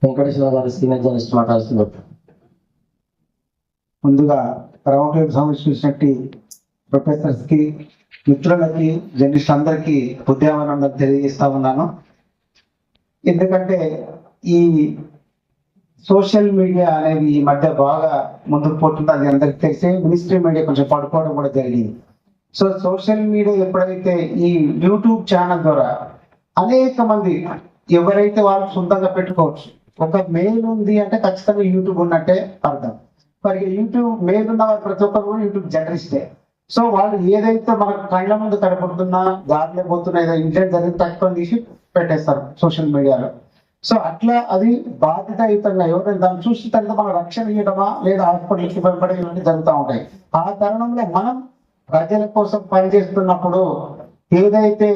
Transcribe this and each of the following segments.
వెంకటేశ్వర గారు senior journalist మాట్లాడుతున్నారు. ముందుగా రౌండ్ సమీక్షించినట్టు ప్రొఫెసర్స్ కి, మిత్రులకి, జర్నలిస్ట్ అందరికీ ఉద్యానవనం తెలియజేస్తా ఉన్నాను. ఎందుకంటే ఈ సోషల్ మీడియా అనేది ఈ మధ్య బాగా ముందుకు పోతుంది. అది అందరికి తెలిసే మినిస్ట్రీ మీడియా కొంచెం పడుకోవడం కూడా జరిగింది. సో సోషల్ మీడియా ఎప్పుడైతే ఈ యూట్యూబ్ ఛానల్ ద్వారా అనేక మంది ఎవరైతే వాళ్ళు సొంతంగా పెట్టుకోవచ్చు, ఒక మెయిల్ ఉంది అంటే ఖచ్చితంగా యూట్యూబ్ ఉన్నట్టే అర్థం. మరి యూట్యూబ్ మెయిల్ ఉన్న వారు ప్రతి ఒక్కరు కూడా యూట్యూబ్ జర్నలిస్టే. సో వాళ్ళు ఏదైతే మనకు కళ్ళ ముందు కనపడుతున్నా, దారిలో పోతున్నా, ఏదో ఇంటర్నెట్ జరిగిన తక్కువ తీసి పెట్టేస్తారు సోషల్ మీడియాలో. సో అట్లా అది బాధ్యతాయుతంగా ఎవరైనా దాన్ని చూసిన తర్వాత మనం రక్షణ ఇవ్వడమా లేదా హాస్పిటల్కి భయపడే ఇవన్నీ జరుగుతూ ఉంటాయి. ఆ తరుణంలో మనం ప్రజల కోసం పనిచేస్తున్నప్పుడు ఏదైతే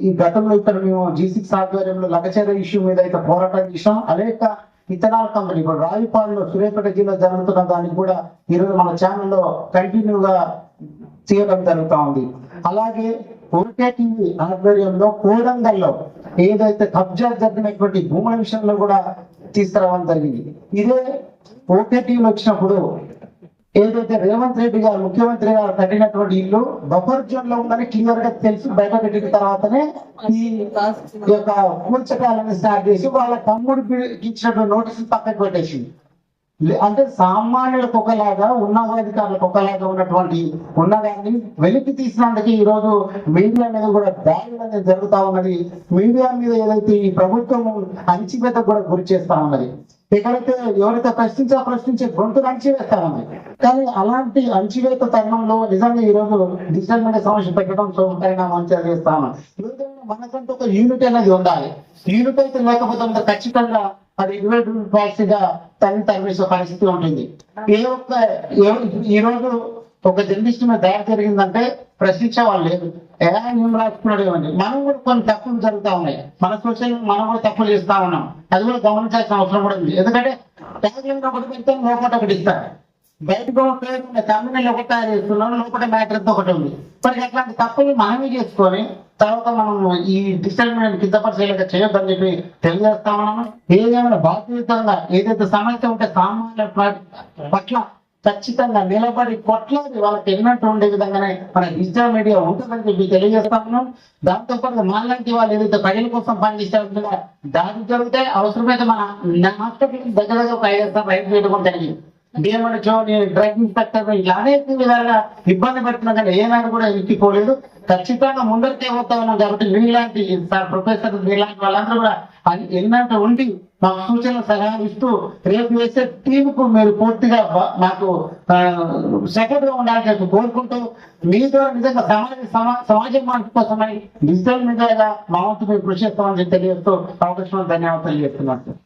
ఈ గతంలో ఇక్కడ మేము G6 ఆధ్వర్యంలో లగచర్య ఇష్యూ మీద అయితే పోరాటం చేసాం, అనేక ఇతరాల కంపెనీ ఇప్పుడు రావిపాడులో సూర్యాపేట జిల్లా జరుగుతున్న దానికి కూడా ఈరోజు మన ఛానల్లో కంటిన్యూగా చేయడం జరుగుతూ ఉంది. అలాగే OKTV ఆధ్వర్యంలో కోడంగల్లో ఏదైతే కబ్జా జరిగినటువంటి భూముల విషయంలో కూడా తీసుకురావడం జరిగింది. ఇదే OKTV వచ్చినప్పుడు ఏదైతే రేవంత్ రెడ్డి గారు ముఖ్యమంత్రి గారు కట్టినటువంటి ఇల్లు బఫర్ జోన్ లో ఉందని క్లియర్ గా తెలిసి బయట పెట్టిన తర్వాతనే ఈ యొక్క కూల్చకాలను స్టార్ట్ చేసి వాళ్ళ తమ్ముడికి ఇచ్చినటువంటి నోటీసులు పక్కకు పెట్టేసింది. అంటే సామాన్యులకు ఒకలాగా, ఉన్నతాధికారులకు ఒకలాగా ఉన్నటువంటి ఉన్నదాన్ని వెలికి తీసినందుకు ఈ రోజు మీడియా మీద కూడా దాడి అనేది జరుగుతా ఉన్నది. మీడియా మీద ఏదైతే ఈ ప్రభుత్వం అణచివేతకు కూడా గురి చేస్తా ఉన్నది. ఎక్కడైతే ఎవరైతే ప్రశ్నించే గొంతులు అణచివేస్తా ఉంది. కానీ అలాంటి అణచివేత తరుణంలో నిజంగా ఈ రోజు డిజిటల్ మీడియా సమస్య పెట్టడం మంచిగా చేస్తా ఉన్నాం. మనకంటూ ఒక యూనిట్ అనేది ఉండాలి. యూనిట్ అయితే లేకపోతే ఖచ్చితంగా అది ఇన్వెస్ట్మెంట్ పాలసీగా తరివేసే పరిస్థితి ఉంటుంది. ఈ రోజు ఒక జర్నలిస్ట్ మీద దాడి జరిగిందంటే ప్రశ్నించే వాళ్ళు లేదు. ఏం రాసుకున్నాడు ఏమండి, మనం కూడా కొన్ని తప్పులు జరుగుతూ ఉన్నాయి. మన సోషల్ మనం కూడా తప్పులు చేస్తా ఉన్నాం. అది కూడా గమనించాల్సిన అవసరం కూడా ఉంది. ఎందుకంటే ట్యాగ్లైన్ ఒకటి పెడతాం, లోపల ఒకటి ఇస్తారు. బయటకు తమిళ ఒకటి తయారు చేస్తున్నాం, లోపల మ్యాటర్ ఒకటి ఉంది. మరి అట్లాంటి తప్పులు మనమే చేసుకొని తర్వాత మనం ఈ డిజిటల్ మీడియా కిందపరిచేలాగా చేయొద్దని చెప్పి తెలియజేస్తా ఉన్నాము. ఏదైనా బాధ్యతంగా ఏదైతే సమస్య ఉంటే సామాన్య పట్ల ఖచ్చితంగా నిలబడి కొట్లాడి వాళ్ళకి ఎన్నట్టు ఉండే విధంగానే మన డిజిటల్ మీడియా ఉంటుందని చెప్పి తెలియజేస్తా ఉన్నాం. దాంతో పాటు మనలాంటి వాళ్ళు ఏదైతే ప్రజల కోసం పనిచేసే దాడి జరిగితే అవసరమైతే మన హాస్పిటల్ దగ్గర 5 బయట పెట్టుకుంటాయి. డిఎంహెచ్ఓ, డ్రగ్ ఇన్స్పెక్టర్ ఇలా అనేక విధాలుగా ఇబ్బంది పెడుతున్నా కానీ ఏనాడు కూడా ఎక్కిపోలేదు. ఖచ్చితంగా ముందరికే పోతా ఉన్నాం. కాబట్టి మీలాంటి ప్రొఫెసర్ మీలాంటి వాళ్ళందరూ కూడా ఎన్నట్టు ఉండి మాకు సూచనలు సలహాలు ఇస్తూ రేపు వేసే టీంకు మీరు పూర్తిగా మాకు సపోర్ట్ గా ఉండాలని కోరుకుంటూ మీ ద్వారా నిజంగా సమాజం మార్పు కోసమై డిజిటల్ మీడియాగా మా వంతు మీరు కృషి చేస్తామని తెలియజేస్తూ అవకాశం ధన్యవాదాలు తెలియజేస్తున్నాను.